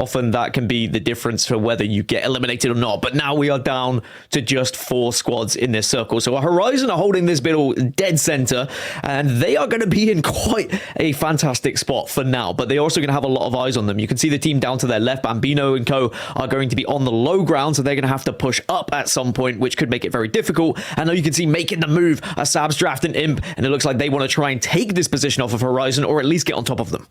often that can be the difference for whether you get eliminated or not. But now we are down to just 4 squads in this circle. So Horizon are holding this battle dead center, and they are going to be in quite a fantastic spot for now. But they're also going to have a lot of eyes on them. You can see the team down to their left, Bambino and co, are going to be on the low ground, so they're going to have to push up at some point, which could make it very difficult. And now you can see making the move, Sabs draft and Imp, and it looks like they want to try and take this position off of Horizon, or at least get on top of them.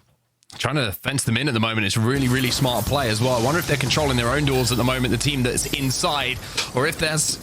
Trying to fence them in at the moment. It's really, really smart play as well. I wonder if they're controlling their own doors at the moment, the team that's inside, or if there's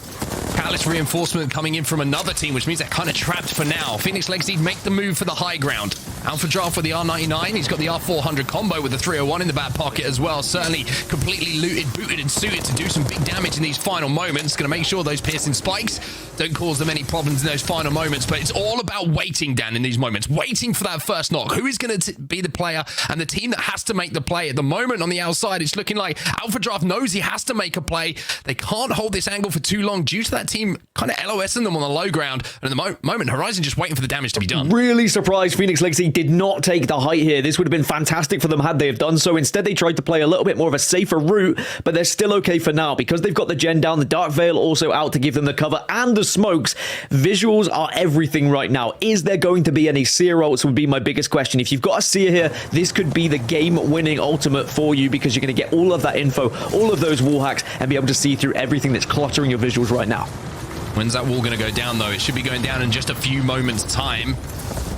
Catalyst reinforcement coming in from another team, which means they're kind of trapped for now. Phoenix Legacy make the move for the high ground. Alpha Draft with the R99. He's got the R400 combo with the 301 in the back pocket as well. Certainly completely looted, booted, and suited to do some big damage in these final moments. Going to make sure those piercing spikes don't cause them any problems in those final moments. But it's all about waiting, Dan, in these moments. Waiting for that first knock. Who is going to be the player and the team that has to make the play? At the moment on the outside, it's looking like Alpha Draft knows he has to make a play. They can't hold this angle for too long due to that team kind of LOSing them on the low ground. And at the moment, Horizon just waiting for the damage to be done. Really surprised Phoenix Legacy did not take the height here. This would have been fantastic for them had they have done so. Instead, they tried to play a little bit more of a safer route, but they're still okay for now because they've got the gen down. The Dark Veil also out to give them the cover and the smokes. Visuals are everything right now. Is there going to be any seer ults would be my biggest question. If you've got a seer here, this could be the game-winning ultimate for you because you're going to get all of that info, all of those wall hacks, and be able to see through everything that's cluttering your visuals right now. When's that wall going to go down, though? It should be going down in just a few moments' time.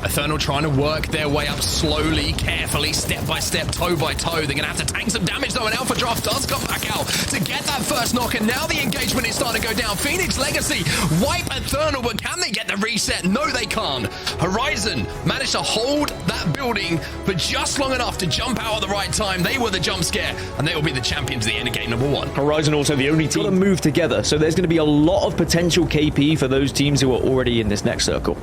Eternal trying to work their way up slowly, carefully, step by step, toe by toe. They're going to have to tank some damage, though, and Alpha Draft does come back out to get that first knock, and now the engagement is starting to go down. Phoenix Legacy wipe Eternal, but can they get the reset? No, they can't. Horizon managed to hold that building for just long enough to jump out at the right time. They were the jump scare, and they will be the champions at the end of game number 1. Horizon also the only team to move together, so there's going to be a lot of potential KP for those teams who are already in this next circle.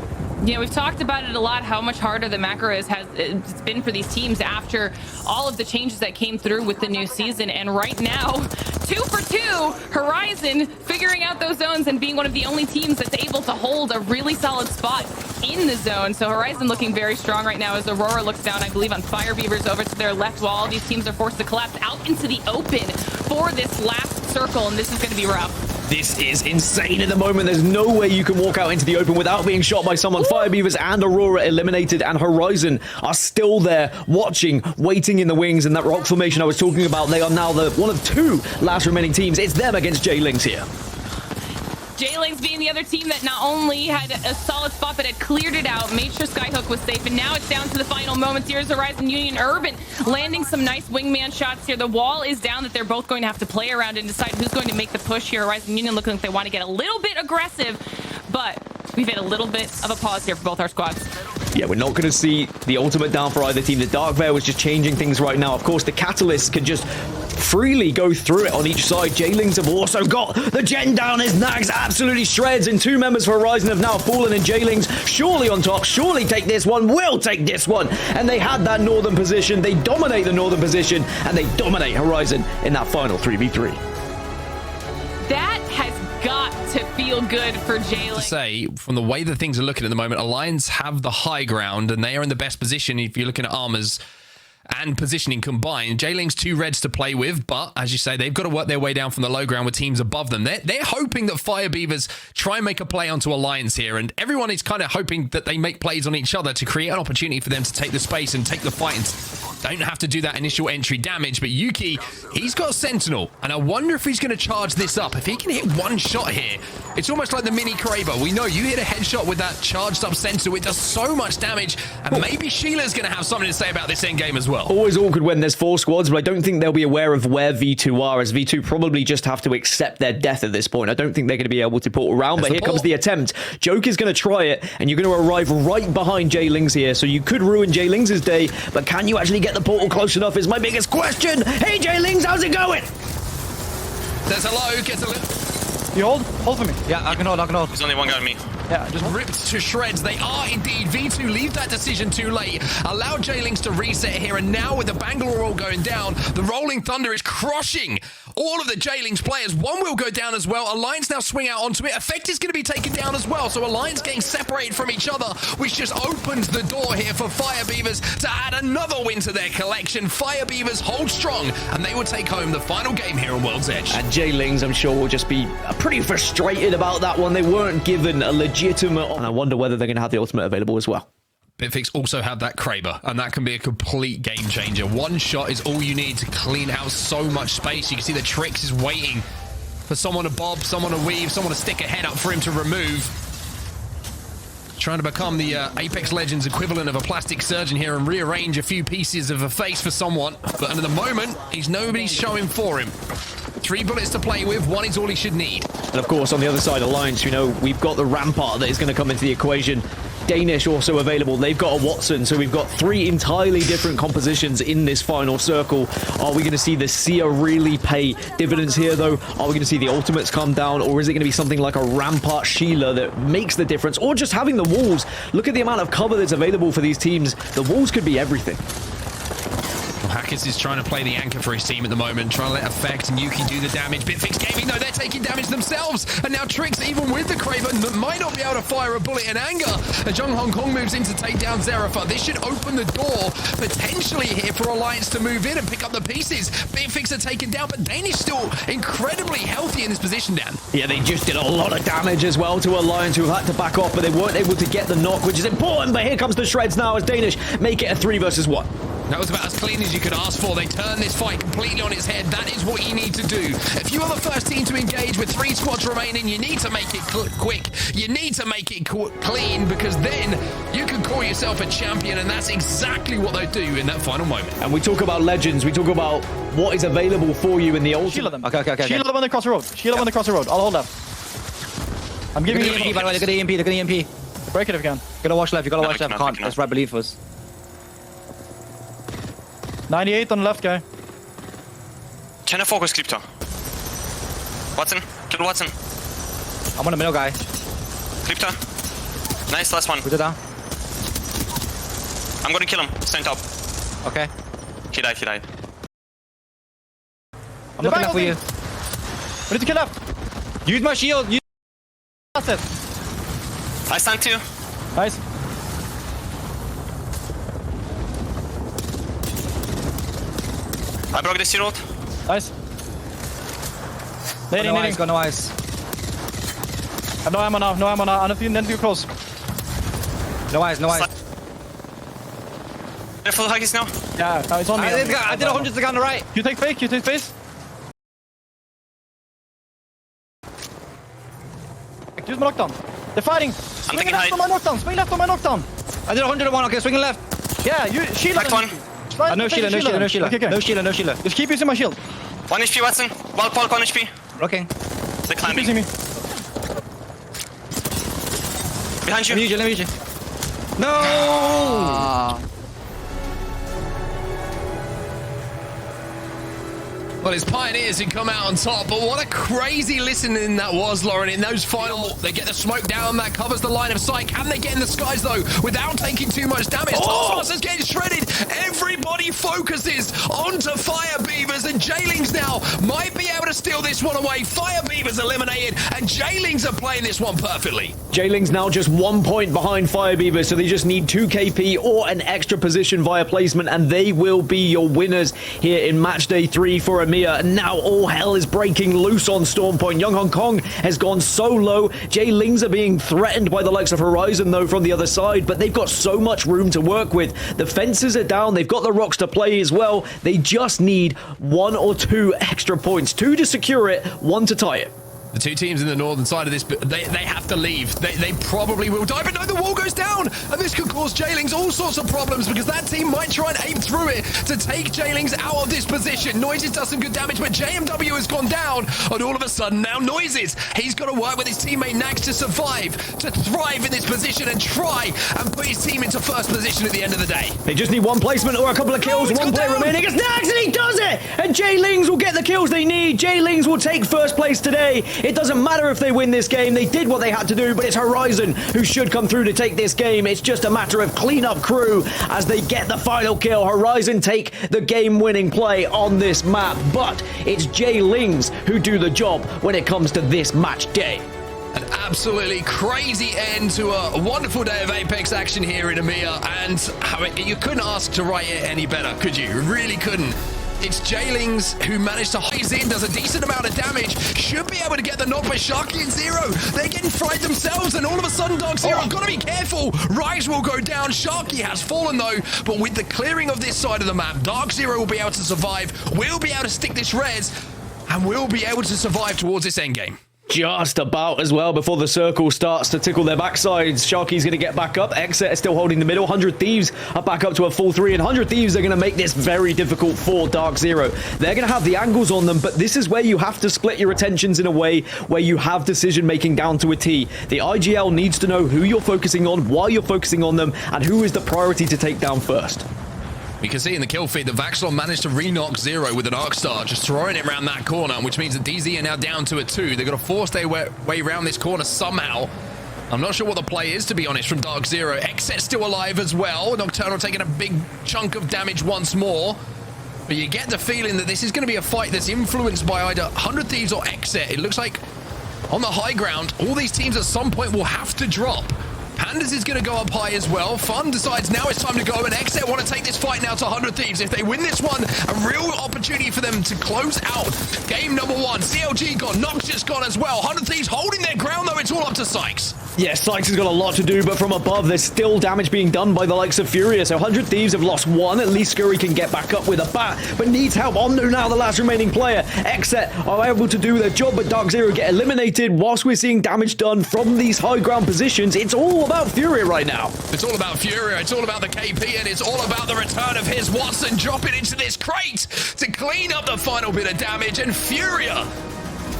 Yeah, we've talked about it a lot, how much harder the macro it's been for these teams after all of the changes that came through with the new season. And right now, 2 for 2, Horizon figuring out those zones and being one of the only teams that's able to hold a really solid spot in the zone. So Horizon looking very strong right now as Aurora looks down, I believe, on Fire Beavers over to their left while all these teams are forced to collapse out into the open for this last circle, and this is going to be rough. This is insane at the moment. There's no way you can walk out into the open without being shot by someone. Fire Beavers and Aurora eliminated, and Horizon are still there, watching, waiting in the wings. And that rock formation I was talking about, they are now the one of 2 last remaining teams. It's them against J-Lings here. J-Lings being the other team that not only had a solid spot, but had cleared it out, made sure Skyhook was safe, and now it's down to the final moments. Here's Horizon Union Urban landing some nice wingman shots here. The wall is down that they're both going to have to play around and decide who's going to make the push here. Horizon Union looking like they want to get a little bit aggressive, but we've had a little bit of a pause here for both our squads. Yeah, we're not going to see the ultimate down for either team. The Dark Veil is just changing things right now. Of course, the Catalyst can just freely go through it on each side. J-Lings have also got the gen down as Nags absolutely shreds, and 2 members for Horizon have now fallen, and J-Lings surely on top, surely take this one, will take this one. And they had that northern position. They dominate the northern position, and they dominate Horizon in that final 3v3. That has got to feel good for J-Lings. To say, from the way that things are looking at the moment, Alliance have the high ground, and they are in the best position if you're looking at armors and positioning combined. J-Lings 2 reds to play with, but as you say, they've got to work their way down from the low ground with teams above them. They're hoping that Fire Beavers try and make a play onto Alliance here, and everyone is kind of hoping that they make plays on each other to create an opportunity for them to take the space and take the fight and don't have to do that initial entry damage. But Yuki, he's got Sentinel, and I wonder if he's going to charge this up. If he can hit one shot here, it's almost like the mini Kraber. We know you hit a headshot with that charged up Sentinel. It does so much damage, and maybe Sheila's going to have something to say about this endgame as well. Always awkward when there's 4 squads, but I don't think they'll be aware of where V2 are, as V2 probably just have to accept their death at this point. I don't think they're going to be able to pull around, but here comes the attempt. Joke is going to try it, and you're going to arrive right behind J-Lings here, so you could ruin J-Lings' day, but can you actually get the portal close enough is my biggest question. Hey, J-Lings, how's it going? There's a low, gets a little... You hold? Hold for me. Yeah, I can hold. There's only one guy on me. Yeah, just hold. Ripped to shreds. They are indeed. V2 leave that decision too late. Allow J-Links to reset here. And now with the Bangalore roll going down, the Rolling Thunder is crushing all of the J-Links players. One will go down as well. Alliance now swing out onto it. Effect is going to be taken down as well. So Alliance getting separated from each other, which just opens the door here for Fire Beavers to add another win to their collection. Fire Beavers hold strong, and they will take home the final game here on World's Edge. And J-Lings, I'm sure, will just be pretty frustrated about that one. They weren't given a legitimate, and I wonder whether they're going to have the ultimate available as well. Bitfix also have that Kraber, and that can be a complete game changer. One shot is all you need to clean out so much space. You can see the Trix is waiting for someone to bob, someone to weave, someone to stick a head up for him to remove. Trying to become the Apex Legends equivalent of a plastic surgeon here and rearrange a few pieces of a face for someone. But at the moment, nobody's showing for him. 3 bullets to play with, 1 is all he should need. And of course, on the other side, Alliance, you know, we've got the Rampart that is going to come into the equation. Danish also available. They've got a Watson, so we've got 3 entirely different compositions in this final circle. Are we going to see the Seer really pay dividends here, though? Are we going to see the ultimates come down, or is it going to be something like a Rampart Sheila that makes the difference, or just having the walls? Look at the amount of cover that's available for these teams. The walls could be everything. Hackers is trying to play the anchor for his team at the moment, trying to let Effect and Yuki do the damage. Bitfix Gaming, though, they're taking damage themselves. And now Trix, even with the Kraven, might not be able to fire a bullet in anger. And Jung Hong Kong moves in to take down Zerafa. This should open the door, potentially here, for Alliance to move in and pick up the pieces. Bitfix are taken down, but Danish still incredibly healthy in this position, Dan. Yeah, they just did a lot of damage as well to Alliance, who had to back off, but they weren't able to get the knock, which is important. But here comes the shreds now as Danish make it a 3 versus 1. That was about as clean as you could ask for. They turn this fight completely on its head. That is what you need to do. If you are the first team to engage with 3 squads remaining, you need to make it quick. You need to make it clean, because then you can call yourself a champion, and that's exactly what they do in that final moment. And we talk about legends. We talk about what is available for you in the ultimate. Shield them. Okay. Shield them when they cross the road. Shield them when they cross the road. I'll hold them. I'm giving you EMP, by the way. Look at the EMP. Look at the EMP. Break it if you can. You gotta watch left. You gotta watch left. Nothing. Can't. That's right beneath us. 98 on the left, guy. Can I focus Crypto? Watson, kill Watson. I'm on the middle, guy. Crypto. Nice, last one. Put it down. I'm gonna kill him. Stand top. Okay. He died. I'm looking up for you. We need to kill left. Use my shield. That's it. I stand too. Nice. I broke the shield. Nice. Nading. Got no eyes. I have no ammo now. I don't think too close. No eyes. Careful, Haggis now. Yeah, it's on me. I did 100 to go on the right. You take fake. You take face. Use my knockdown. They're fighting. Swing taking left height. on my knockdown. Swing left on my knockdown. I did 101. Okay, swinging left. Yeah, you shield Back them. one. No shield. Okay. No shield. Just keep using my shield. 1 HP, Watson. Wall Polk, 1 HP. Okay. They're Keep using climbing. me. Behind Let me you. use you. No! Well, it's Pioneers who come out on top, but what a crazy listening that was, Lauren, in those final. They get the smoke down, that covers the line of sight. Can they get in the skies, though, without taking too much damage? Taskmaster's getting shredded. Everybody focuses onto Fire Beavers, and J-Lings now might be able to steal this one away. Fire Beavers eliminated, and J-Lings are playing this one perfectly. J-Lings now just 1 point behind Fire Beavers, so they just need 2 KP or an extra position via placement, and they will be your winners here in match day 3 for EMEA. And now all hell is breaking loose on Stormpoint. Young Hong Kong has gone so low. J-Lings are being threatened by the likes of Horizon, though, from the other side, but they've got so much room to work with. The fences are down. They've got the rocks to play as well. They just need 1 or 2 extra points. 2 to secure it, 1 to tie it. The 2 teams in the northern side of this, they have to leave. They probably will die, but no, the wall goes down, and this could cause J-Lings all sorts of problems, because that team might try and aim through it to take J-Lings out of this position. Noises does some good damage, but JMW has gone down, and all of a sudden now Noises, he's got to work with his teammate Nax to survive, to thrive in this position and try and put his team into first position at the end of the day. They just need 1 placement or a couple of kills. it's 1 gone player down. remaining. It's Nax, and he does it! And J-Lings will get the kills they need. J-Lings will take first place today It doesn't matter if they win this game. They did what they had to do, but it's Horizon who should come through to take this game. It's just a matter of cleanup crew as they get the final kill. Horizon take the game-winning play on this map, but it's Jaylings who do the job when it comes to this match day. An absolutely crazy end to a wonderful day of Apex action here in EMEA, and you couldn't ask to write it any better, could you? You really couldn't. It's Jaylings who managed to heise in, does a decent amount of damage, should be able to get the knock by Sharky and Zero. They're getting fried themselves, and all of a sudden, Dark Zero, got to be careful. Rise will go down. Sharky has fallen, though, but with the clearing of this side of the map, Dark Zero will be able to survive, will be able to stick this res, and will be able to survive towards this endgame. Just about as well before the circle starts to tickle their backsides. Sharky's going to get back up. Exit is still holding the middle. 100 Thieves are back up to a full 3, and 100 Thieves are going to make this very difficult for Dark Zero. They're going to have the angles on them, but this is where you have to split your attentions in a way where you have decision making down to a T. The IGL needs to know who you're focusing on, why you're focusing on them, and who is the priority to take down first. We can see in the kill feed that Vaxxlon managed to re-knock Zero with an Arc Star, just throwing it around that corner, which means that DZ are now down to a 2. They've got to force their way around this corner somehow. I'm not sure what the play is, to be honest, from Dark Zero. Xset still alive as well. Nocturnal taking a big chunk of damage once more. But you get the feeling that this is going to be a fight that's influenced by either 100 Thieves or Xset. It looks like on the high ground, all these teams at some point will have to drop. Pandas is going to go up high as well. Fun decides now it's time to go, and Xset want to take this fight now to 100 Thieves. If they win this one, a real opportunity for them to close out game number 1. CLG gone, Nox just gone as well. 100 Thieves holding their ground, though. It's all up to Sykes. Yeah, Sykes has got a lot to do, but from above, there's still damage being done by the likes of Furia. So 100 Thieves have lost 1. At least Scurry can get back up with a bat, but needs help. Omnu now the last remaining player. Xset are able to do their job, but Dark Zero get eliminated. Whilst we're seeing damage done from these high ground positions, it's all about Furia right now. It's all about Furia. It's all about the KP, and it's all about the return of his Watson dropping into this crate to clean up the final bit of damage, and Furia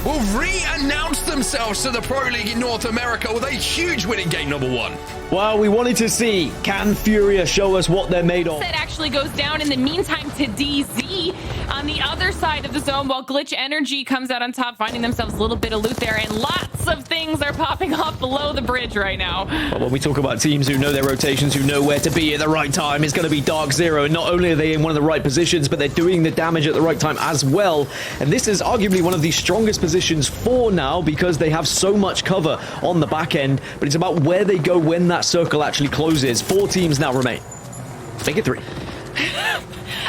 will re-announce themselves to the Pro League in North America with a huge win in game number 1. Well, we wanted to see, can Furia show us what they're made of? That actually goes down in the meantime to DZ on the other side of the zone, while Glitch Energy comes out on top, finding themselves a little bit of loot there, and lots of things are popping off below the bridge right now. Well, when we talk about teams who know their rotations, who know where to be at the right time, it's going to be Dark Zero. And not only are they in one of the right positions, but they're doing the damage at the right time as well. And this is arguably one of the strongest positions for now, because they have so much cover on the back end, but it's about where they go when that circle actually closes. 4 teams now remain. Make it 3.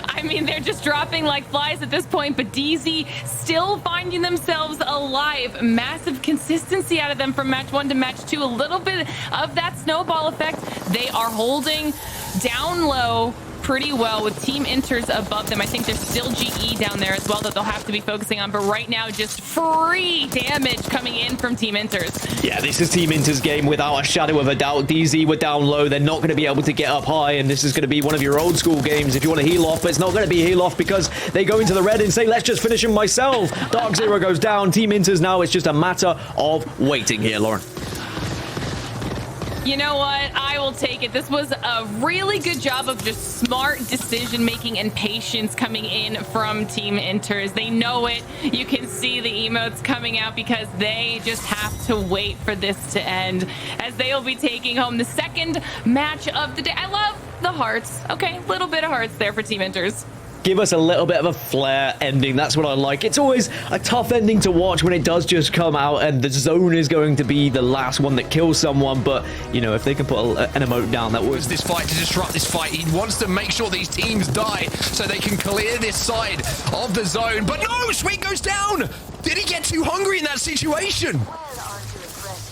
I mean, they're just dropping like flies at this point, but DZ still finding themselves alive. Massive consistency out of them from match 1 to match 2. A little bit of that snowball effect. They are holding down low pretty well with Team Inters above them. I think there's still GE down there as well that they'll have to be focusing on, but right now just free damage coming in from Team Inters. Yeah, this is Team Inter's game without a shadow of a doubt. DZ were down low. They're not going to be able to get up high, and this is going to be one of your old school games if you want to heal off, but it's not going to be heal off because they go into the red and say, let's just finish him myself. Dark Zero goes down. Team Inter's now, it's just a matter of waiting here, Lauren. You know what? I will take it. This was a really good job of just smart decision making and patience coming in from Team Inters. They know it. You can see the emotes coming out because they just have to wait for this to end, as they will be taking home the second match of the day. I love the hearts. Okay, little bit of hearts there for Team Inters. Give us a little bit of a flair ending. That's what I like. It's always a tough ending to watch when it does just come out and the zone is going to be the last one that kills someone. But, you know, if they can put an emote down, that was this fight to disrupt this fight. He wants to make sure these teams die so they can clear this side of the zone. But no, Sweet goes down. Did he get too hungry in that situation?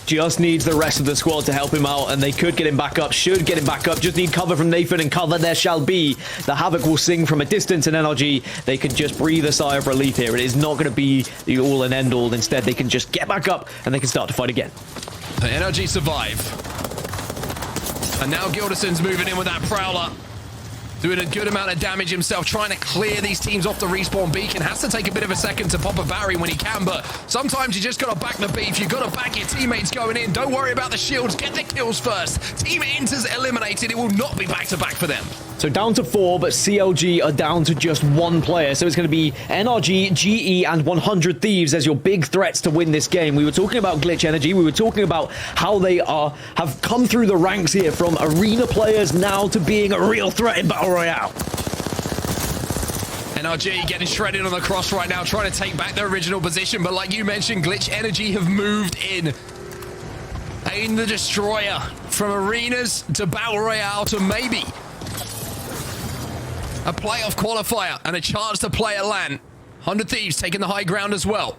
just needs the rest of the squad to help him out, and they could get him back up, should get him back up. Just need cover from Nathan, and cover there shall be. The Havoc will sing from a distance, and NRG, they can just breathe a sigh of relief here. It is not going to be the all and end all. Instead, they can just get back up, and they can start to fight again. The NRG survive. And now Gilderson's moving in with that Prowler. Doing a good amount of damage himself, trying to clear these teams off the respawn beacon. Has to take a bit of a second to pop a Barry when he can, but sometimes you just got to back the beef. You got to back your teammates going in. Don't worry about the shields. Get the kills first. Team Inter's eliminated. It will not be back-to-back for them. So down to 4, but CLG are down to just 1 player. So it's going to be NRG, GE, and 100 Thieves as your big threats to win this game. We were talking about Glitch Energy. We were talking about how they have come through the ranks here from arena players now to being a real threat in Battle Royale. NRG getting shredded on the cross right now, trying to take back their original position. But like you mentioned, Glitch Energy have moved in. Aiden the Destroyer from arenas to Battle Royale to maybe a playoff qualifier and a chance to play at LAN. 100 Thieves taking the high ground as well.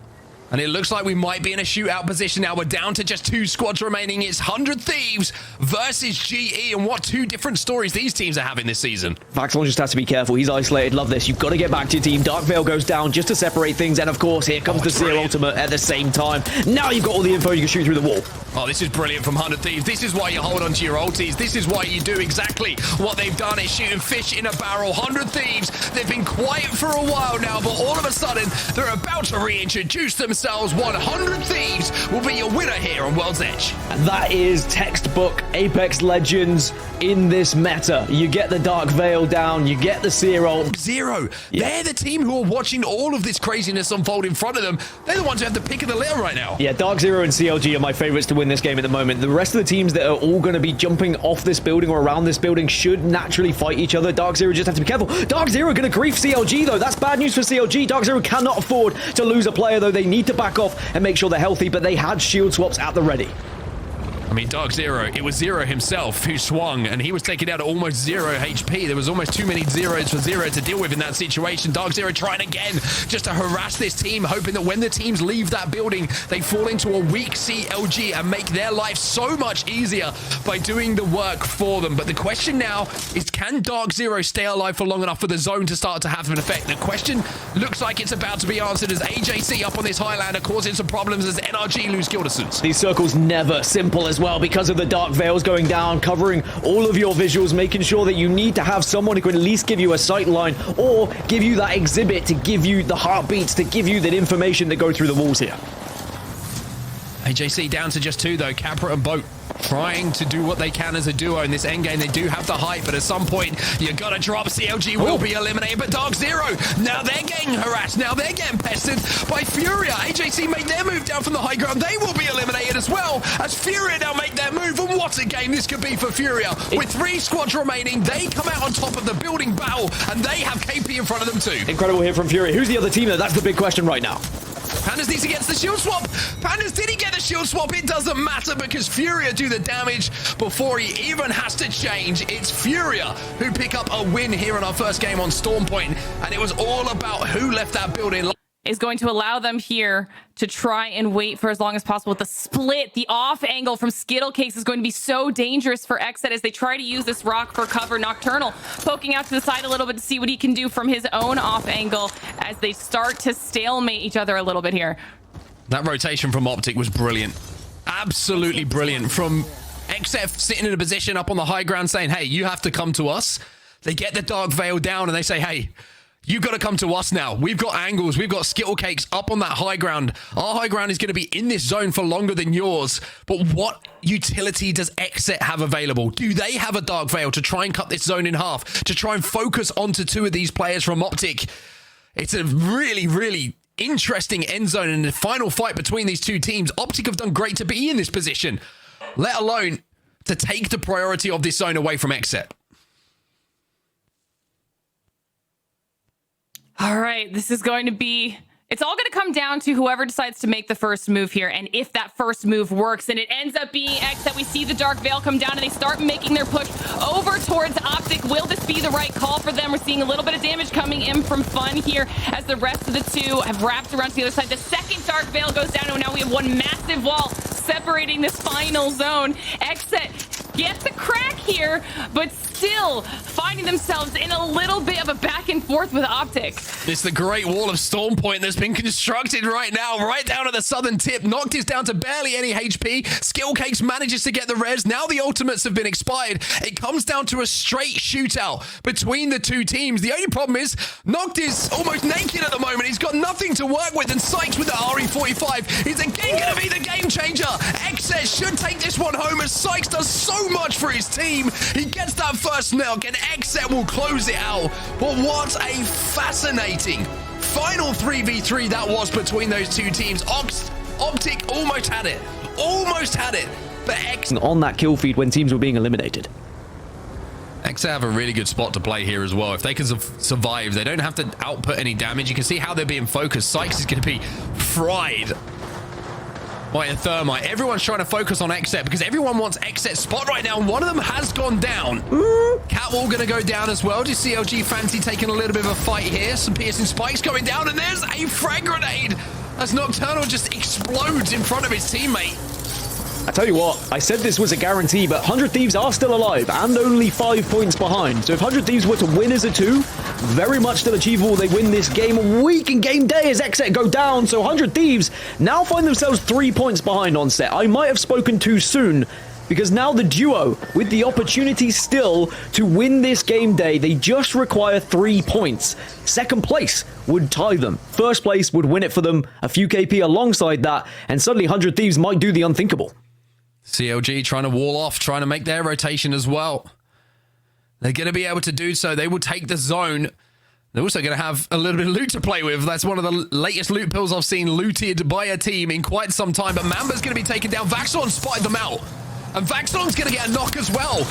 And it looks like we might be in a shootout position now. We're down to just 2 squads remaining. It's 100 Thieves versus GE. And what 2 different stories these teams are having this season. Vaxlon just has to be careful. He's isolated. Love this. You've got to get back to your team. Dark Veil goes down just to separate things. And of course, here comes the Zero Ultimate at the same time. Now you've got all the info. You can shoot through the wall. Oh, this is brilliant from 100 Thieves. This is why you hold on to your ultis. This is why you do exactly what they've done, is shooting fish in a barrel. 100 Thieves, they've been quiet for a while now, but all of a sudden, they're about to reintroduce themselves. 100 Thieves will be your winner here on World's Edge. And that is textbook Apex Legends in this meta. You get the Dark Veil down, you get the Zero. Zero. Yeah. They're the team who are watching all of this craziness unfold in front of them. They're the ones who have the pick of the litter right now. Yeah, Dark Zero and CLG are my favorites to win this game at the moment. The rest of the teams that are all going to be jumping off this building or around this building should naturally fight each other. Dark Zero just have to be careful. Dark Zero going to grief CLG, though. That's bad news for CLG. Dark Zero cannot afford to lose a player, though. They need to back off and make sure they're healthy, but they had shield swaps at the ready. I mean, Dark Zero, it was Zero himself who swung, and he was taken out at almost 0 HP. There was almost too many zeros for Zero to deal with in that situation. Dark Zero trying again just to harass this team, hoping that when the teams leave that building, they fall into a weak CLG and make their life so much easier by doing the work for them. But the question now is, can Dark Zero stay alive for long enough for the zone to start to have an effect? The question looks like it's about to be answered as AJC up on this Highlander causing some problems as NRG lose kill distance. These circles never simple as well because of the Dark Veils going down, covering all of your visuals, making sure that you need to have someone who can at least give you a sight line or give you that exhibit to give you the heartbeats, to give you that information that go through the walls here. AJC down to just 2 though. Capra and Boat trying to do what they can as a duo in this endgame. They do have the height, but at some point you gotta drop. CLG will be eliminated, but Dark Zero, now they're getting harassed, now they're getting pestered by Furia. AJC made their move down from the high ground. They will be eliminated as well as Furia now make their move. And what a game this could be for Furia. With 3 squads remaining, they come out on top of the building battle, and they have KP in front of them too. Incredible hit from Furia. Who's the other team though? That's the big question right now. Pandas needs to get the shield swap. Pandas, did he get the shield swap? It doesn't matter because Furia do the damage before he even has to change. It's Furia who pick up a win here in our first game on Stormpoint, and it was all about who left that building. Is going to allow them here to try and wait for as long as possible with the split. The off angle from Skittlecakes is going to be so dangerous for Xset as they try to use this rock for cover. Nocturnal poking out to the side a little bit to see what he can do from his own off angle as they start to stalemate each other a little bit here. That rotation from Optic was brilliant. Absolutely brilliant. From XF sitting in a position up on the high ground saying, hey, you have to come to us. They get the Dark Veil down and they say, hey, you got to come to us now. We've got angles. We've got Skittlecakes up on that high ground. Our high ground is going to be in this zone for longer than yours. But what utility does Xset have available? Do they have a Dark Veil to try and cut this zone in half? To try and focus onto 2 of these players from Optic? It's a really, really interesting end zone in the final fight between these 2 teams. Optic have done great to be in this position, let alone to take the priority of this zone away from Xset. All right, this is going to be... It's all going to come down to whoever decides to make the first move here, and if that first move works, and it ends up being Xset. We see the Dark Veil come down, and they start making their push over towards Optic. Will this be the right call for them? We're seeing a little bit of damage coming in from Fun here as the rest of the 2 have wrapped around to the other side. The second Dark Veil goes down, and now we have one massive wall separating this final zone. Xset get the crack here, but still finding themselves in a little bit of a back and forth with Optic. It's the Great Wall of Stormpoint that's been constructed right now, right down at the southern tip. Noct is down to barely any HP. Skittlecakes manages to get the res. Now the ultimates have been expired. It comes down to a straight shootout between the 2 teams. The only problem is Noct is almost naked at the moment. He's got nothing to work with, and Sykes with the RE45 is again going to be the game changer. Xset should take this one home as Sykes does so much for his team. He gets that first first knock, and XSET will close it out. But what a fascinating final 3v3 that was between those two teams. Optic almost had it. But On that kill feed when teams were being eliminated. XSET have a really good spot to play here as well. If they can survive, they don't have to output any damage. You can see how they're being focused. Sykes is going to be fried by a thermite. Everyone's trying to focus on XSET because everyone wants XSET's spot right now. One of them has gone down. Catwall going to go down as well. Does CLG fancy taking a little bit of a fight here? Some piercing spikes going down, and there's a frag grenade as Nocturnal just explodes in front of his teammate. I tell you what, I said this was a guarantee, but 100 Thieves are still alive and only 5 points behind. So if 100 Thieves were to win as a 2, very much still achievable. They win this game a week in game day as XSET go down. So 100 Thieves now find themselves 3 points behind on set. I might have spoken too soon because now the duo with the opportunity still to win this game day, they just require 3 points. Second place would tie them. First place would win it for them. A few KP alongside that, and suddenly 100 Thieves might do the unthinkable. CLG trying to wall off, trying to make their rotation as well. They're going to be able to do so. They will take the zone. They're also going to have a little bit of loot to play with. That's one of the latest loot pills I've seen looted by a team in quite some time. But Mamba's going to be taken down. Vaxxilon spotted them out. And Vaxxilon's going to get a knock as well.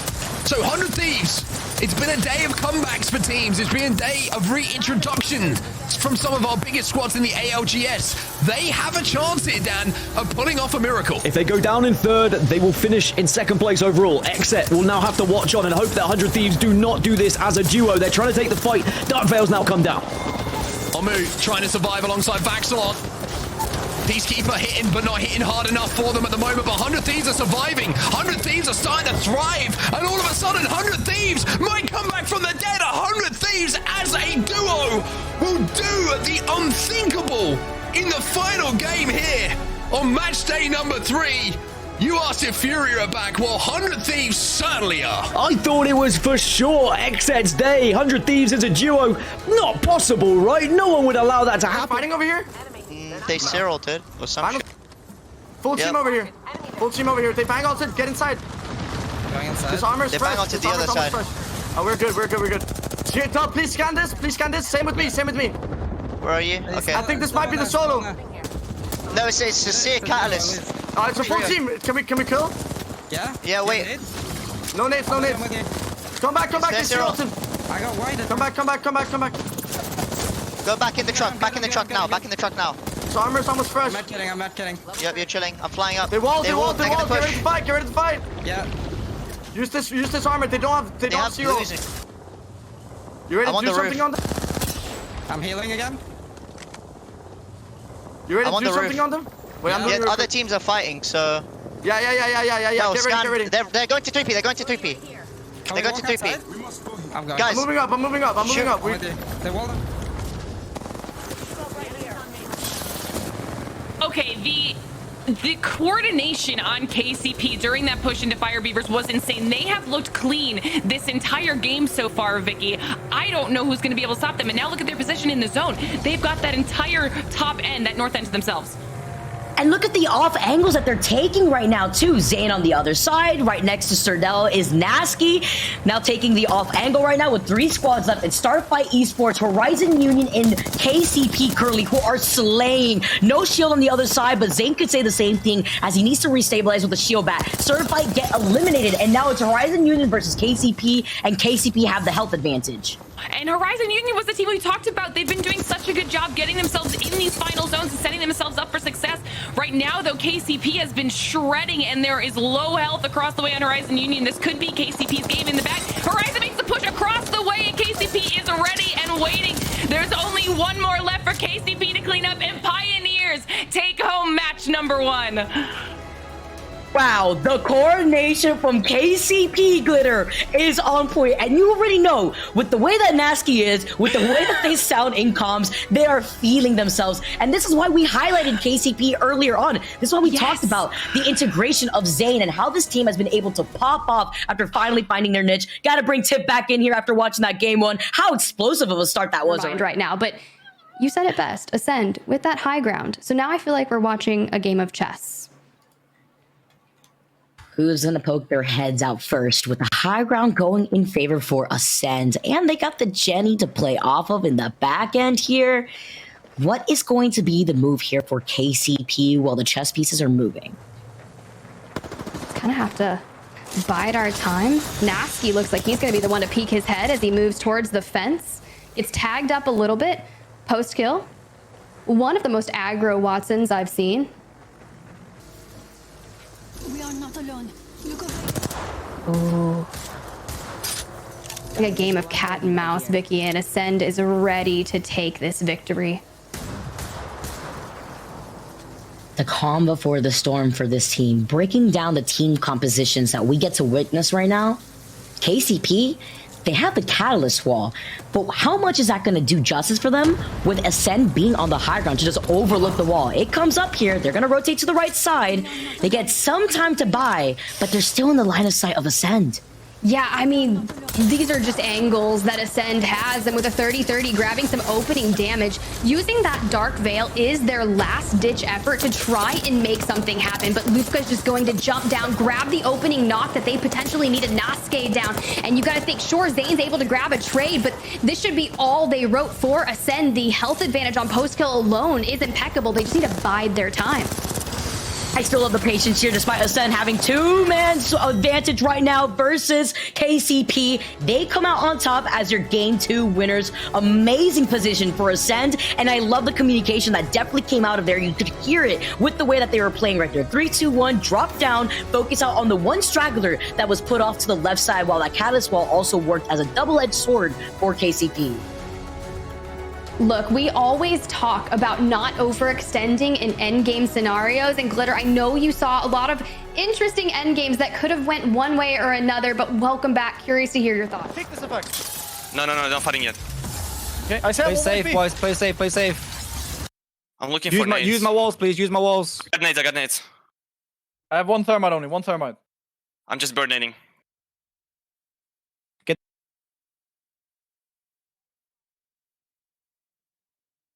So 100 Thieves, it's been a day of comebacks for teams. It's been a day of reintroduction from some of our biggest squads in the ALGS. They have a chance here, Dan, of pulling off a miracle. If they go down in third, they will finish in second place overall. XSET will now have to watch on and hope that 100 Thieves do not do this as a duo. They're trying to take the fight. Dark Veil's now come down. Omu trying to survive alongside Vaxxilon. Peacekeeper hitting, but not hitting hard enough for them at the moment. But 100 Thieves are surviving. 100 Thieves are starting to thrive. And all of a sudden, 100 Thieves might come back from the dead. 100 Thieves as a duo will do the unthinkable in the final game here on match day number 3. You asked if Fury are back. Well, 100 Thieves certainly are. I thought it was for sure XSET's day. 100 Thieves as a duo. Not possible, right? No one would allow that to happen. Fighting over here? They Cyril did, or some shit. Full team over here. Full team over here. They bang ulted. Get inside. Going inside. This armor's They fresh. bang ulted This the other armor's side. fresh. Oh, we're good. We're good. We're good. Straight up. Please scan this. Please scan this. Same with me. Same with me. Where are you? Okay. I think this might be the solo. No, it's a Seer Catalyst. It's a full team. Can we kill? Yeah? Yeah, wait. No nades. No nades. Come back. Come back. There's They Cyril. ulted. I got wide. Come back. Come back. Come back. Come back. Go back in the truck. Back in the truck now. Back in the truck now. This armor's almost fresh. I'm not kidding. Yep, you're chilling. I'm flying up. They wall. They wall. They They're wall. gonna Get ready push. to fight. Get ready to fight. Yeah. Use this armor. They don't have. They They don't have have zero. losing. You ready I'm to on do the something roof. on them? I'm healing again. You ready I'm to on do the something roof. on them? Wait, I'm Yeah, doing Yeah, real other quick. teams are fighting, so... Yeah. No, Get scan. ready. They're going to 3P. They're going to 3P. Can They're we going to walk 3P. outside? I'm going. Guys, I'm moving up. I'm moving up. I'm moving Shoot. up. We, They walled them. Okay, the coordination on KCP during that push into Fire Beavers was insane. They have looked clean this entire game so far, Vicky. I don't know who's going to be able to stop them. And now look at their position in the zone. They've got that entire top end, that north end to themselves. And look at the off angles that they're taking right now, too. Zane on the other side. Right next to Serdell is Nasky. Now taking the off angle right now with 3 squads left. It's Starfight Esports, Horizon Union, and KCP Curly, who are slaying. No shield on the other side, but Zane could say the same thing as he needs to restabilize with the shield back. Starfight get eliminated, and now it's Horizon Union versus KCP, and KCP have the health advantage. And Horizon Union was the team we talked about. They've been doing such a good job getting themselves in these final zones and setting themselves up for success. Right now, though, KCP has been shredding, and there is low health across the way on Horizon Union. This could be KCP's game in the back. Horizon makes the push across the way, and KCP is ready and waiting. There's only one more left for KCP to clean up, and Pioneers take home match number 1. Wow, the coordination from KCP Glitter is on point. And you already know, with the way that Nasky is, with the way that they sound in comms, they are feeling themselves. And this is why we highlighted KCP earlier on. This is why we talked about the integration of Zane and how this team has been able to pop off after finally finding their niche. Gotta bring Tip back in here after watching that game 1. How explosive of a start that was. Right now, but you said it best, Ascend with that high ground. So now I feel like we're watching a game of chess. who's going to poke their heads out first, with the high ground going in favor for Ascend. And they got the Jenny to play off of in the back end here. What is going to be the move here for KCP while the chess pieces are moving? Kind of have to bide our time. Nasky looks like he's going to be the one to peek his head as he moves towards the fence. Gets tagged up a little bit. Post kill. One of the most aggro Watsons I've seen. We are not alone. Look over. Oh. Like a game of cat and mouse, Vicky, and Ascend is ready to take this victory. The calm before the storm for this team, breaking down the team compositions that we get to witness right now. KCP, they have the catalyst wall, but how much is that going to do justice for them with Ascend being on the high ground to just overlook the wall? It comes up here, they're going to rotate to the right side, they get some time to buy, but they're still in the line of sight of Ascend. Yeah, I mean, these are just angles that Ascend has, and with a 30-30 grabbing some opening damage, using that Dark Veil is their last-ditch effort to try and make something happen, but Lufka's just going to jump down, grab the opening knock that they potentially need a Nasque down, and you gotta think, sure, Zane's able to grab a trade, but this should be all they wrote for Ascend. The health advantage on post-kill alone is impeccable. They just need to bide their time. I still love the patience here, despite Ascend having two-man advantage right now versus KCP. They come out on top as your Game 2 winners. Amazing position for Ascend, and I love the communication that definitely came out of there. You could hear it with the way that they were playing right there. 3, 2, 1, drop down, focus out on the one straggler that was put off to the left side, while that Catalyst Wall also worked as a double-edged sword for KCP. Look, we always talk about not overextending in endgame scenarios, and Glitter, I know you saw a lot of interesting endgames that could have went one way or another, but welcome back. Curious to hear your thoughts. Take this effect. No, don't fighting yet. Okay, I said Play safe, boys. Play safe. Play safe. I'm looking for nades. Use my walls, please. Use my walls. I got nades. I have one thermite only, one thermite. I'm just bird nading.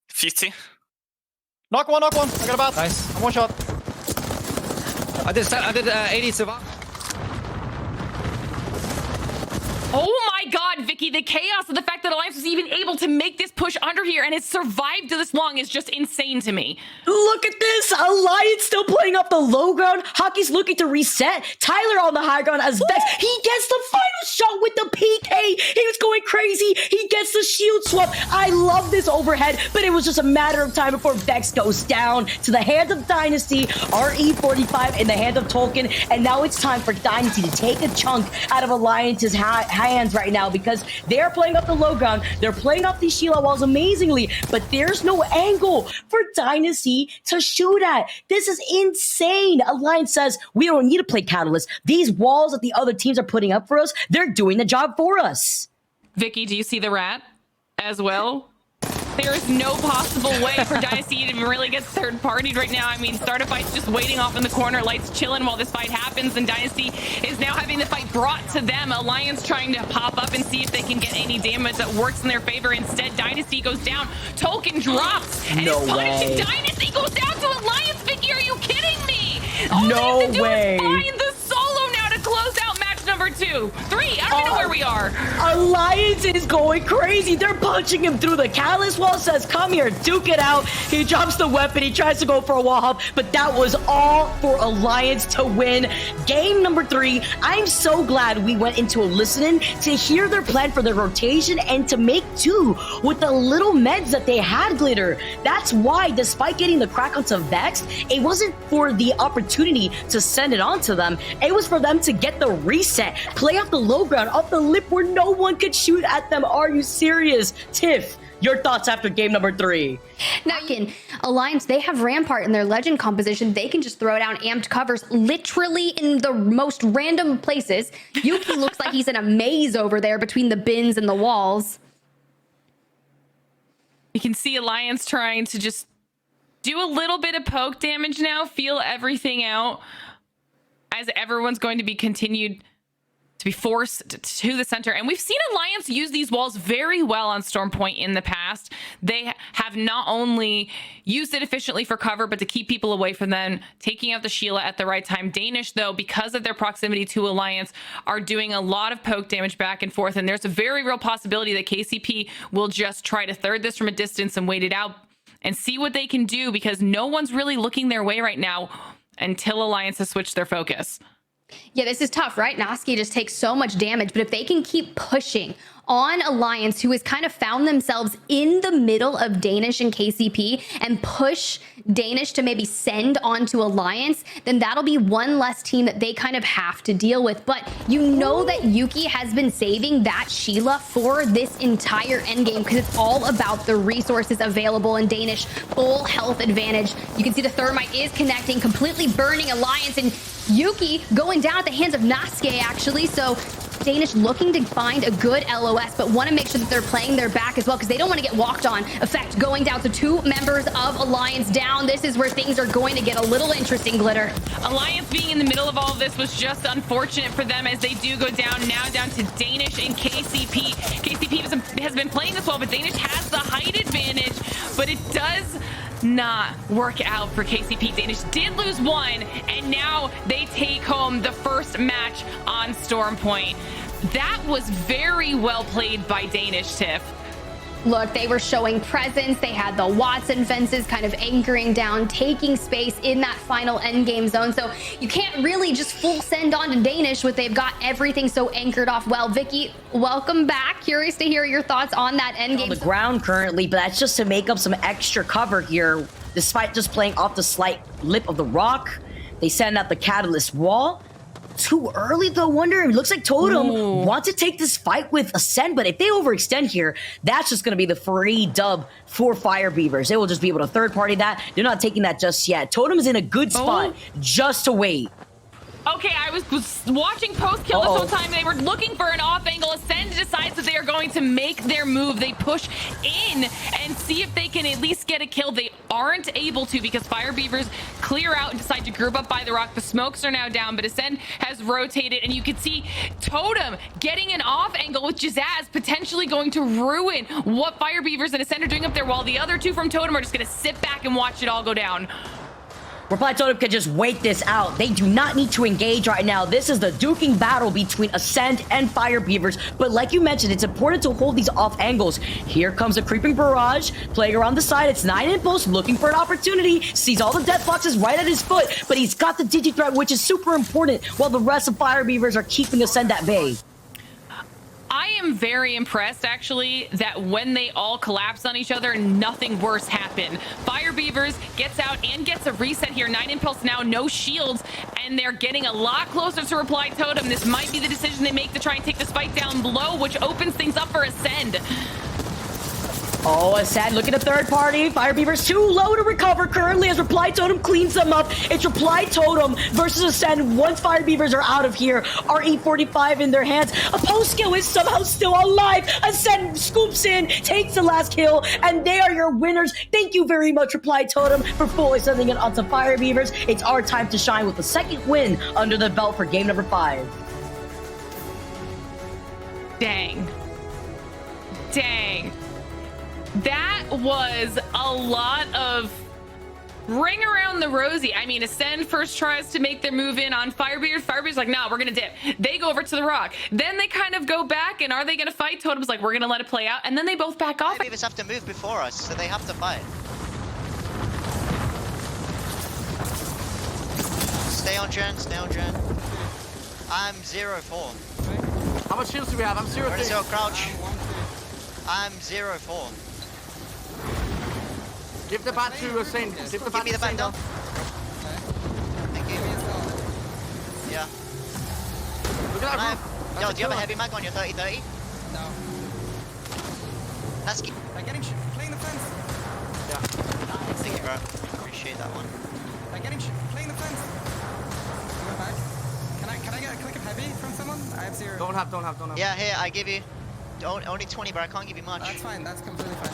50. Knock one. I got a bat. Nice. I'm one shot. I did 80 survive. Oh my god, Vicky, the chaos of the fact that Alliance was even able to make this push under here and has survived this long is just insane to me. Look at this! Alliance still playing up the low ground. Hockey's looking to reset. Tyler on the high ground as Vex. He gets the final shot with the PK. He was going crazy. He gets the shield swap. I love this overhead, but it was just a matter of time before Vex goes down to the hands of Dynasty. RE45 in the hands of Tolkien, and now it's time for Dynasty to take a chunk out of Alliance's hands right now, because they're playing up the low ground. They're playing up these Sheila walls amazingly, but there's no angle for Dynasty to shoot at. This is insane. Alliance says, we don't need to play Catalyst. These walls that the other teams are putting up for us, they're doing the job for us. Vicky, do you see the rat as well? There is no possible way for Dynasty to even really get third partied right now. I mean, Startifight's just waiting off in the corner, Lights chilling while this fight happens, and Dynasty is now having the fight brought to them. Alliance trying to pop up and see if they can get any damage that works in their favor. Instead, Dynasty goes down. Tolkien drops, and No is punishing way. Dynasty goes down to Alliance. Vicky, are you kidding me? All No they have to do way. is find the solo now to close out match number 2. 3, I don't even know where we are. Alliance is going crazy. They're punching him through the Catalyst wall, says, come here, duke it out. He drops the weapon. He tries to go for a wall hop, but that was all for Alliance to win. Game number 3. I'm so glad we went into a listening to hear their plan for their rotation and to make do with the little meds that they had, Glitter. That's why, despite getting the crack onto Vex, it wasn't for the opportunity to send it on to them. It was for them to get the reset, play off the low ground, off the lip where no one could shoot at them. Are you serious? Tiff, your thoughts after game number 3? Now, in Alliance, they have Rampart in their legend composition. They can just throw down amped covers literally in the most random places. Yuki looks like he's in a maze over there between the bins and the walls. You can see Alliance trying to just do a little bit of poke damage now, feel everything out, as everyone's going to be continued to be forced to the center. And we've seen Alliance use these walls very well on Storm Point in the past. They have not only used it efficiently for cover, but to keep people away from them, taking out the Sheila at the right time. Danish, though, because of their proximity to Alliance, are doing a lot of poke damage back and forth. And there's a very real possibility that KCP will just try to third this from a distance and wait it out and see what they can do, because no one's really looking their way right now until Alliance has switched their focus. Yeah, this is tough, right? Noski just takes so much damage, but if they can keep pushing on Alliance, who has kind of found themselves in the middle of Danish and KCP, and push Danish to maybe send onto Alliance, then that'll be one less team that they kind of have to deal with. But you know that Yuki has been saving that Sheila for this entire endgame, because it's all about the resources available in Danish. Full health advantage. You can see the Thermite is connecting, completely burning Alliance, and Yuki going down at the hands of Nasuke, actually. So Danish looking to find a good LOS, but want to make sure that they're playing their back as well, because they don't want to get walked on. Effect going down to 2 members of Alliance down. This is where things are going to get a little interesting, Glitter. Alliance being in the middle of all of this was just unfortunate for them, as they do go down, now down to Danish and KCP. KCP has been playing this well, but Danish has the height advantage, but it does not work out for KCP. Danish did lose 1, and now they take home the first match on Storm Point. That was very well played by Danish, Tiff. Look, they were showing presence. They had the Watson fences kind of anchoring down, taking space in that final endgame zone. So you can't really just full send on to Danish with they've got everything so anchored off well. Vicky, welcome back. Curious to hear your thoughts on that endgame. On the ground currently, but that's just to make up some extra cover here. Despite just playing off the slight lip of the rock, they send out the Catalyst wall. Too early though, Wonder. It looks like Totem wants to take this fight with Ascend, but if they overextend here, that's just going to be the free dub for Fire Beavers. They will just be able to third party that. They're not taking that just yet. Totem is in a good spot just to wait. Okay, I was watching post-kill this whole time. They were looking for an off angle. Ascend decides that they are going to make their move. They push in and see if they can at least get a kill. They aren't able to, because Fire Beavers clear out and decide to group up by the rock. The smokes are now down, but Ascend has rotated, and you can see Totem getting an off angle with Jazaz, potentially going to ruin what Fire Beavers and Ascend are doing up there, while the other 2 from Totem are just going to sit back and watch it all go down. Reply Totem can just wait this out. They do not need to engage right now. This is the duking battle between Ascend and Fire Beavers. But like you mentioned, it's important to hold these off angles. Here comes a creeping barrage, playing around the side. It's 9 Impulse, looking for an opportunity. Sees all the death boxes right at his foot, but he's got the Digi-Threat, which is super important, while the rest of Fire Beavers are keeping Ascend at bay. I am very impressed, actually, that when they all collapse on each other, nothing worse happened. Fire Beavers gets out and gets a reset here. 9 Impulse now, no shields, and they're getting a lot closer to Reply Totem. This might be the decision they make to try and take this fight down below, which opens things up for Ascend. Oh, Ascend looking at third party. Fire Beavers too low to recover currently as Reply Totem cleans them up. It's Reply Totem versus Ascend once Fire Beavers are out of here. RE45 in their hands. A post kill is somehow still alive. Ascend scoops in, takes the last kill, and they are your winners. Thank you very much, Reply Totem, for fully sending it onto Fire Beavers. It's our time to shine with the second win under the belt for game number 5. Dang. That was a lot of ring around the rosy. I mean, Ascend first tries to make their move in on Fire Beavers. Fire Beavers like, nah, we're gonna dip. They go over to the rock. Then they kind of go back, and are they gonna fight? Totem's like, we're gonna let it play out. And then they both back off. Fire Beavers have to move before us, so they have to fight. Stay on Gen, stay on Gen. I'm 0-4. How much shields do we have? I'm 0-3. 0 crouch. I'm 0-4. Give the bat to Ascend. Give me the bat down. Thank you. Yeah. Look at that roof. Yo, do you have a heavy mag on your 30-30? No. Nasky. They're getting playing the fence. Yeah. Thank you, bro. Appreciate that one. They're getting playing the fence. Go back. Can I get a click of heavy from someone? I have 0. Don't have. Yeah, here, I give you. Only 20, but I can't give you much. That's fine. That's completely fine.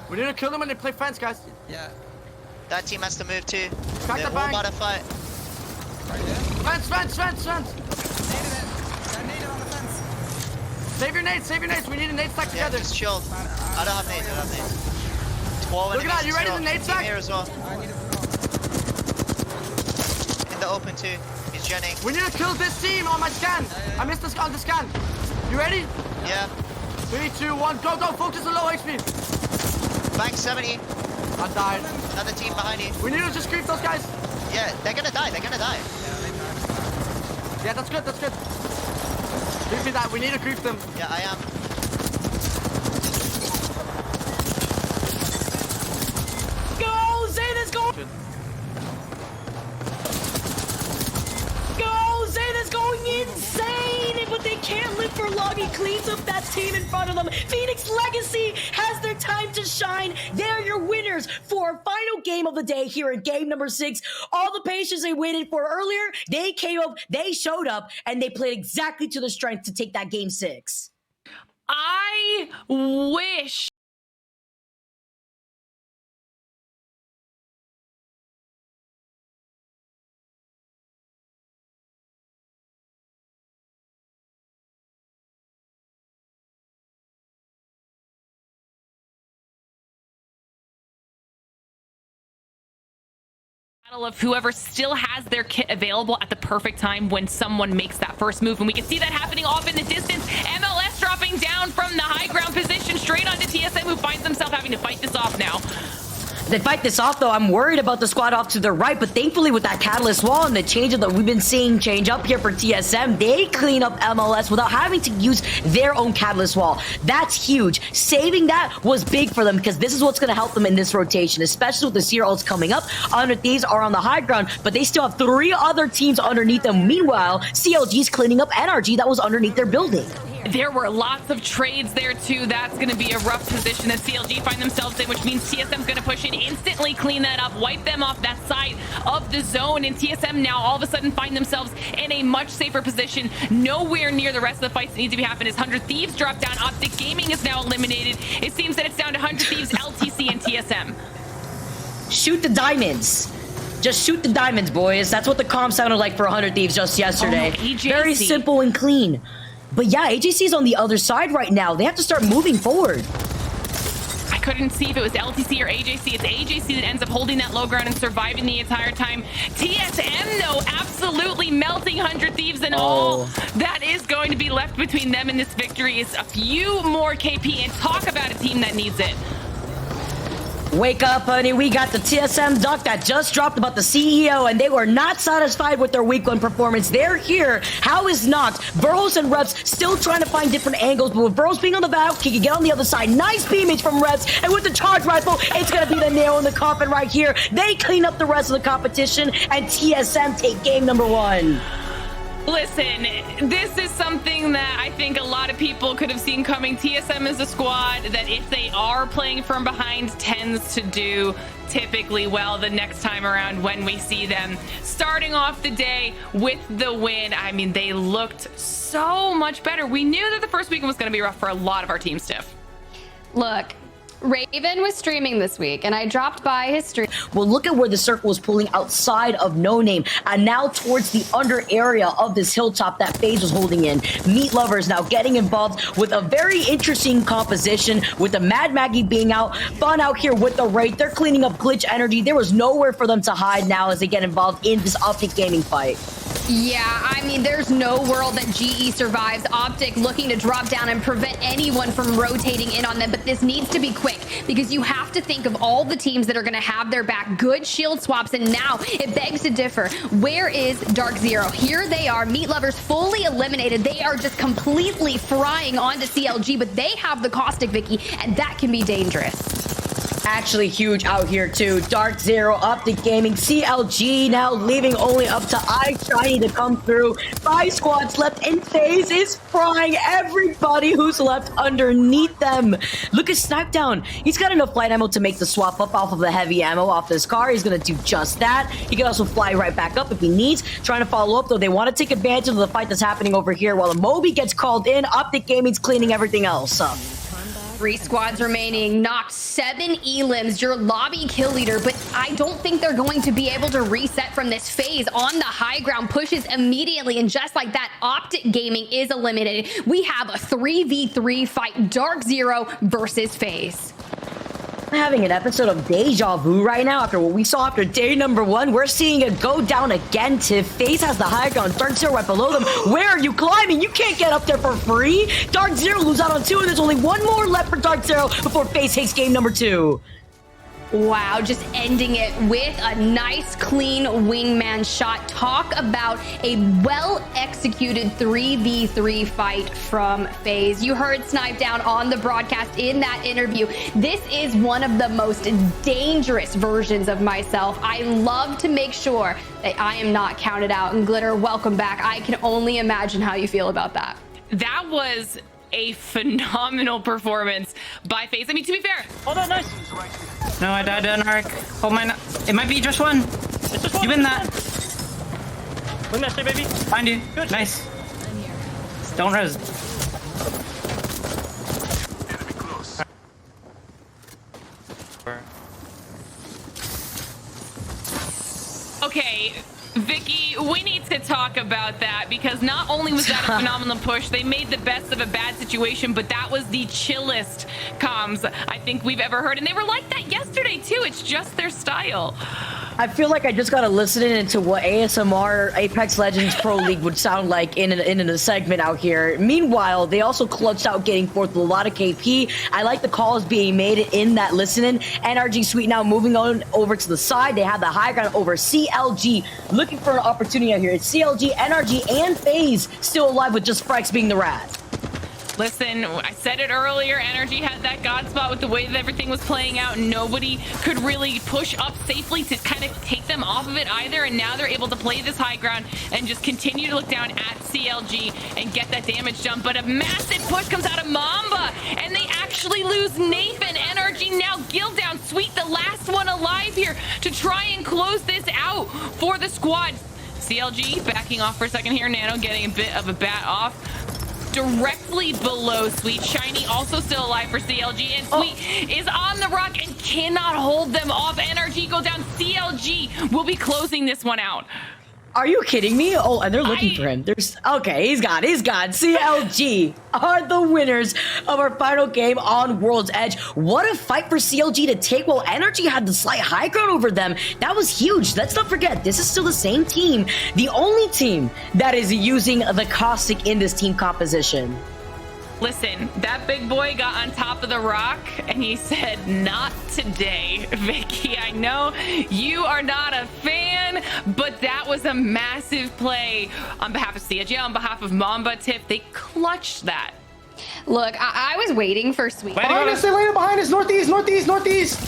We need to kill them when they play fence, guys. Yeah. That team has to move too. Crack They're the all bank. about to fight. Right there. Fence. Naded it. Save your nades, save your nades. We need a nade stack Yeah, together. just chill. I don't have nades, I don't have nades. 12 Look at that, enemies you ready still. to nade Team stack? here as well. In the open too. He's genning. We need to kill this team on my scan. I missed this on the scan. You ready? Yeah. 3, 2, 1, go, go. Focus on low HP. Bank 70. I died. Another team behind you. We need to just creep those guys. Yeah, they're gonna die, they're gonna die. Yeah, that's good, that's good. Give me that, we need to creep them. Yeah, I am. Go! Zayna's going! Go! Zayna's going insane! But they can't live for long. He cleans up that team in front of them. Phoenix Legacy has their time to shine. They're your winners for our final game of the day here in game number 6. All the patience they waited for earlier, they came up, they showed up, and they played exactly to their strength to take that game 6. I wish of whoever still has their kit available at the perfect time when someone makes that first move. And we can see that happening off in the distance. MLS dropping down from the high ground position straight onto TSM, who finds himself having to fight this off now. They fight this off, though. I'm worried about the squad off to the right, but thankfully with that catalyst wall and the change that we've been seeing change up here for TSM, they clean up MLS without having to use their own catalyst wall. That's huge. Saving that was big for them because this is what's going to help them in this rotation, especially with the Seer ults coming up. Under Thieves are on the high ground, but they still have 3 other teams underneath them. Meanwhile, CLG's cleaning up NRG that was underneath their building. There were lots of trades there too. That's going to be a rough position that CLG find themselves in, which means TSM's going to push in, instantly clean that up, wipe them off that side of the zone, and TSM now all of a sudden find themselves in a much safer position, nowhere near the rest of the fights that need to be happening. As 100 Thieves drop down, Optic Gaming is now eliminated. It seems that it's down to 100 Thieves, LTC, and TSM. Shoot the diamonds. Just shoot the diamonds, boys. That's what the comm sounded like for 100 Thieves just yesterday. Oh, AJC. Very simple and clean. But yeah, AJC's on the other side right now. They have to start moving forward. I couldn't see if it was LTC or AJC. It's AJC that ends up holding that low ground and surviving the entire time. TSM, though, absolutely melting 100 Thieves, and all that is going to be left between them and this victory is a few more KP, and talk about a team that needs it. Wake up, honey. We got the TSM doc that just dropped about the CEO, and they were not satisfied with their week 1 performance. They're here. How is Nox? Burrows and Reps still trying to find different angles, but with Burrows being on the back, he can get on the other side. Nice beamage from Reps, and with the charge rifle, it's going to be the nail in the coffin right here. They clean up the rest of the competition, and TSM take game number 1. Listen, this is something that I think a lot of people could have seen coming. TSM is a squad that, if they are playing from behind, tends to do typically well the next time around when we see them. Starting off the day with the win, I mean, they looked so much better. We knew that the first weekend was going to be rough for a lot of our team, Stiff. Look, Raven was streaming this week, and I dropped by his stream. Well, look at where the circle was pulling outside of No Name, and now towards the under area of this hilltop that FaZe was holding in. Meat Lovers now getting involved with a very interesting composition, with the Mad Maggie being out, Fun out here with the Wraith. They're cleaning up Glitch Energy. There was nowhere for them to hide now as they get involved in this Optic Gaming fight. Yeah, I mean, there's no world that GE survives. Optic looking to drop down and prevent anyone from rotating in on them, but this needs to be quick because you have to think of all the teams that are going to have their back. Good shield swaps, and now it begs to differ. Where is Dark Zero? Here they are, Meat Lovers fully eliminated. They are just completely frying onto CLG, but they have the Caustic, Vicky, and that can be dangerous. Actually huge out here too. Dark Zero, Optic Gaming, CLG now leaving only up to iShiny to come through. 5 squads left, and FaZe is frying everybody who's left underneath them. Look at Snipedown. He's got enough flight ammo to make the swap up off of the heavy ammo off this car. He's gonna do just that. He can also fly right back up if he needs. Trying to follow up though. They want to take advantage of the fight that's happening over here while the Moby gets called in. Optic Gaming's cleaning everything else up. 3 squads remaining. Knocked 7 elims, your lobby kill leader, but I don't think they're going to be able to reset from this phase. On the high ground, pushes immediately, and just like that, Optic Gaming is eliminated. We have a 3v3 fight, Dark Zero versus FaZe. Having an episode of deja vu right now after what we saw after day number 1. We're seeing it go down again. Tiff. FaZe has the high ground. Dark Zero right below them. Where are you climbing? You can't get up there for free. Dark Zero lose out on 2, and there's only 1 more left for Dark Zero before FaZe takes game number 2. Wow, just ending it with a nice, clean wingman shot. Talk about a well-executed 3v3 fight from FaZe. You heard Snipe Down on the broadcast in that interview. This is one of the most dangerous versions of myself. I love to make sure that I am not counted out. And Glitter, welcome back. I can only imagine how you feel about that. That was a phenomenal performance by FaZe. I mean, to be fair. Oh, no, nice. No, I died on Arc. Hold mine. It might be just one. It's just one. You win that. Win that shit, baby. Find you. Good. Nice. Don't res. Okay, Vicky, we need to talk about that because not only was that a phenomenal push, they made the best of a bad situation, but that was the chillest comms I think we've ever heard. And they were like that yesterday too. It's just their style. I feel like I just got to listen into what ASMR Apex Legends Pro League would sound like in a segment out here. Meanwhile, they also clutched out getting 4th with a lot of KP. I like the calls being made in that listening. NRG Sweet now moving on over to the side. They have the high ground over CLG. Looking for an opportunity out here. It's CLG, NRG, and FaZe still alive with just Frex being the rat. Listen, I said it earlier, Energy had that god spot with the way that everything was playing out. Nobody could really push up safely to kind of take them off of it either, and now they're able to play this high ground and just continue to look down at CLG and get that damage done. But a massive push comes out of Mamba, and they actually lose Nathan. Energy now Guild down. Sweet, the last one alive here to try and close this out for the squad. CLG backing off for a second here. Nano getting a bit of a bat off. Directly below Sweet. Shiny also still alive for CLG, and Sweet is on the rock and cannot hold them off. NRG go down. CLG will be closing this one out. Are you kidding me? Oh, and they're looking for him. There's okay, he's gone. CLG are the winners of our final game on World's Edge. What a fight for CLG to take while Energy had the slight high ground over them. That was huge. Let's not forget, this is still the same team. The only team that is using the Caustic in this team composition. Listen, that big boy got on top of the rock and he said, not today, Vicky. I know you are not a fan, but that was a massive play on behalf of CLG, on behalf of Mamba. Tip, they clutched that. Look, I was waiting for Sweet. Behind us, they're landing behind us. Northeast, northeast, northeast.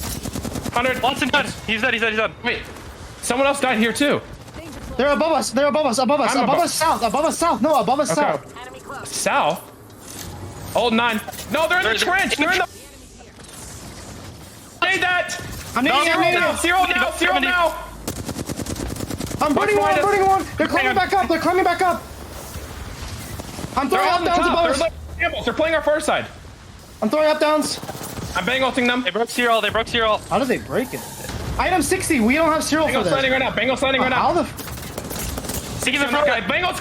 100. Watson dead. He's dead. Wait, someone else died here too. They're above us. Above us south. Above us south. South? Hold 9. No, they're in the trench. They're in the. Say that. I'm nading. Zero now. I'm burning one. They're climbing back up. I'm throwing up downs above us. They're playing our far side. I'm throwing up downs. I'm bang ulting them. They broke Cyril. How did they break it? Item 60. We don't have Cyril for this. Bango sliding right now. How the? Sticky the front guy. Bango.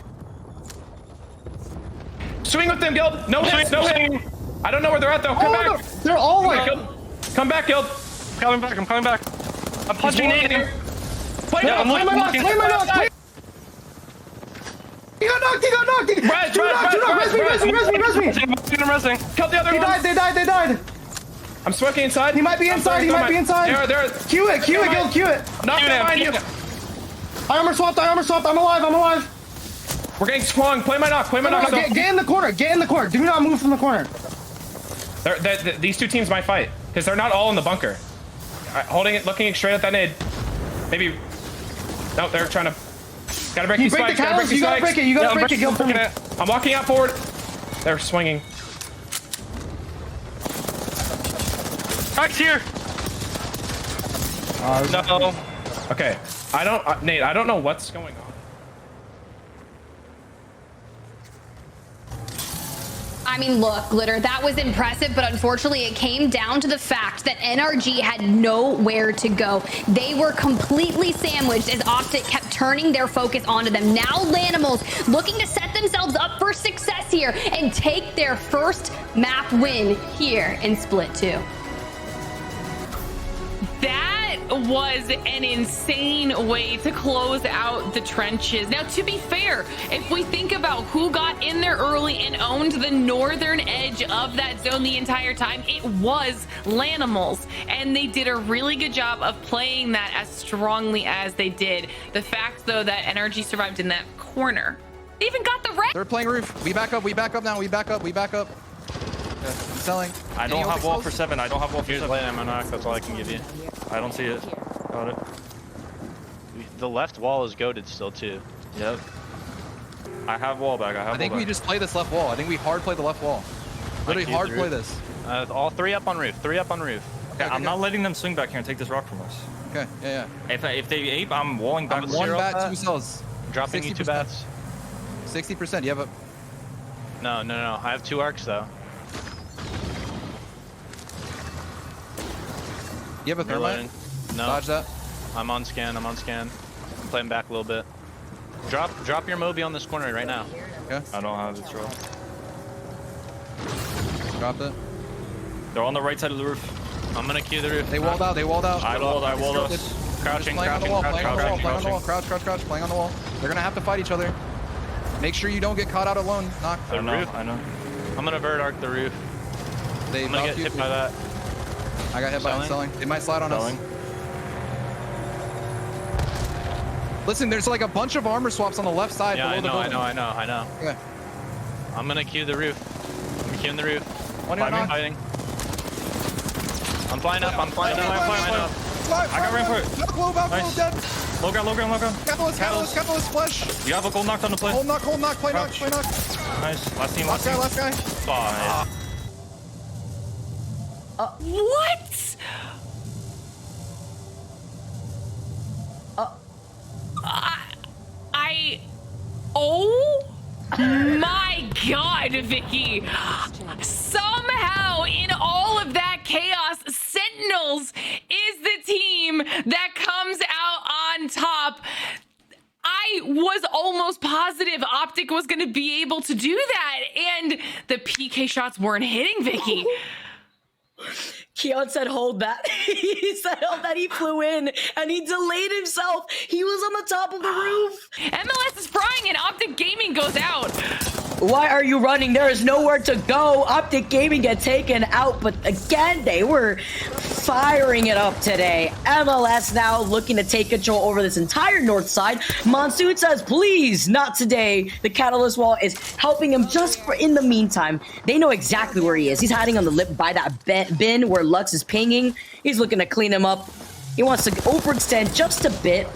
Swing with them, Guild. No hits. I don't know where they're at though. Come back. No. They're all like. Come back, Guild. I'm coming back. I'm punching Nathan. Play my knock. He got knocked. Res me. I'm resting. Kill the other one. They died. I'm smoking inside. He might be inside. They're. Q it, Guild, Q it. Knock behind you. I armor swapped. I'm alive. We're getting sprung. Play my knock. Get in the corner. Do not move from the corner. These two teams might fight because they're not all in the bunker. Holding it, looking straight at that nade. Maybe. No, they're trying to. Gotta break these spikes. You gotta break it. Guild, for me. I'm walking out forward. They're swinging. Crack's here. No. Okay. Nate, I don't know what's going on. I mean, look, Glitter, that was impressive, but unfortunately it came down to the fact that NRG had nowhere to go. They were completely sandwiched as Optic kept turning their focus onto them. Now Lanimals looking to set themselves up for success here and take their first map win here in Split 2. That was an insane way to close out the trenches. Now, to be fair, if we think about who got in there early and owned the northern edge of that zone the entire time, it was Lanimals. And they did a really good job of playing that as strongly as they did. The fact, though, that NRG survived in that corner. They even got the red. They're playing roof. We back up now. We back up. Okay, I'm selling. I don't have wall for 7. I don't have wall for 7. That's all I can give you. I don't see it. Got it. The left wall is goated still too. Yep. I have wall back. I think we just play this left wall. I think we hard play the left wall. Literally hard play this. All 3 up on roof. 3 up on roof. Okay, I'm not letting them swing back here and take this rock from us. Okay, yeah. If they ape, I'm walling back. I'm 1 bat, 2 cells. Dropping you 2 bats. 60%. You have a... No. I have 2 arcs though. You have a thermite? No. Dodge that. I'm on scan. I'm playing back a little bit. Drop your Moby on this corner right now. Okay. I don't have it, drop. Dropped it. They're on the right side of the roof. I'm gonna queue the roof. They walled out. I walled us. Crouching. Playing on the wall. Crouch. Playing on the wall. They're gonna have to fight each other. Make sure you don't get caught out alone. Knock. I know. I'm gonna vert arc the roof. I'm gonna get hit by that. I got hit by selling. They might slide on us. Listen, there's like a bunch of armor swaps on the left side below the building. I know. Okay. I'm gonna queue the roof. I'm queuing the roof. Fighting. I'm flying up. Fly. I got ran for it. Nice. Dead. Low ground. Catalyst, flush. You have a gold knocked on the play. Hold knock. Play knock. Nice. Last team. Last guy. Fine. What? Oh my God, Vicky. Somehow in all of that chaos, Sentinels is the team that comes out on top. I was almost positive Optic was going to be able to do that, and the PK shots weren't hitting Vicky. Keon said, hold that. He said, hold that. He flew in and he delayed himself. He was on the top of the roof. MLS is frying and Optic Gaming goes out. Why are you running? There is nowhere to go. Optic Gaming get taken out, but again, they were firing it up today. MLS now looking to take control over this entire north side. Monsoon says, please, not today. The Catalyst wall is helping him just for in the meantime. They know exactly where he is. He's hiding on the lip by that bin where Lux is pinging. He's looking to clean him up. He wants to overextend just a bit.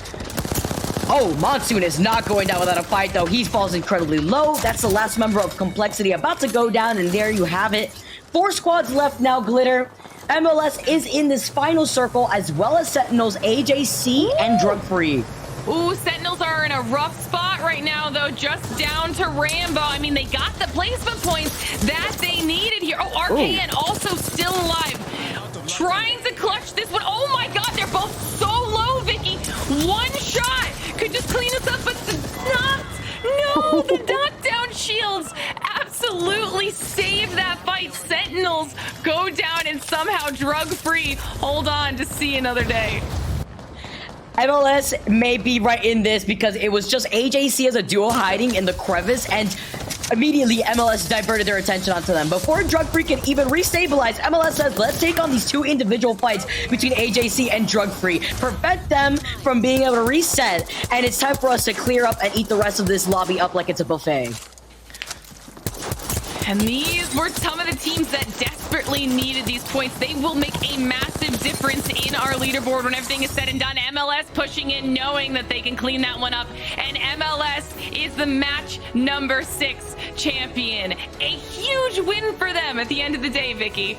Oh, Monsoon is not going down without a fight, though. He falls incredibly low. That's the last member of Complexity about to go down, and there you have it. 4 squads left now, Glitter. MLS is in this final circle, as well as Sentinels, AJC, and Drug Free. Ooh, Sentinels are in a rough spot right now, though, just down to Rambo. I mean, they got the placement points that they needed here. Oh, RKN also still alive. Trying to clutch this one. Oh my God, they're both so low, Vicky. One shot could just clean us up, but the knockdown shields absolutely saved that fight. Sentinels go down and somehow Drug Free hold on to see another day. MLS may be right in this because it was just AJC as a duo hiding in the crevice, and immediately MLS diverted their attention onto them. Before Drug Free can even restabilize, MLS says, let's take on these 2 individual fights between AJC and Drug Free, prevent them from being able to reset, and it's time for us to clear up and eat the rest of this lobby up like it's a buffet. And these were some of the teams that desperately needed these points. They will make a massive difference in our leaderboard when everything is said and done. MLS pushing in, knowing that they can clean that one up. And MLS is the match number 6 champion. A huge win for them at the end of the day, Vicky.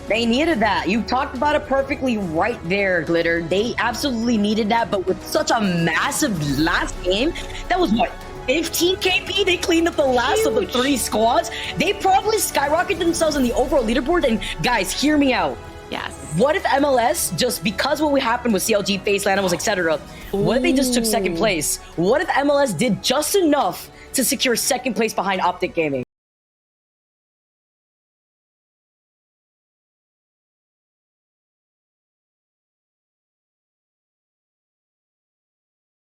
They needed that. You talked about it perfectly right there, Glitter. They absolutely needed that, but with such a massive last game, that was what? 15 KP, they cleaned up the last of the 3 squads. They probably skyrocketed themselves in the overall leaderboard. And guys, hear me out. Yes. What if MLS, just because what happened with CLG, Face, Animals, etc., what if they just took second place? What if MLS did just enough to secure second place behind Optic Gaming?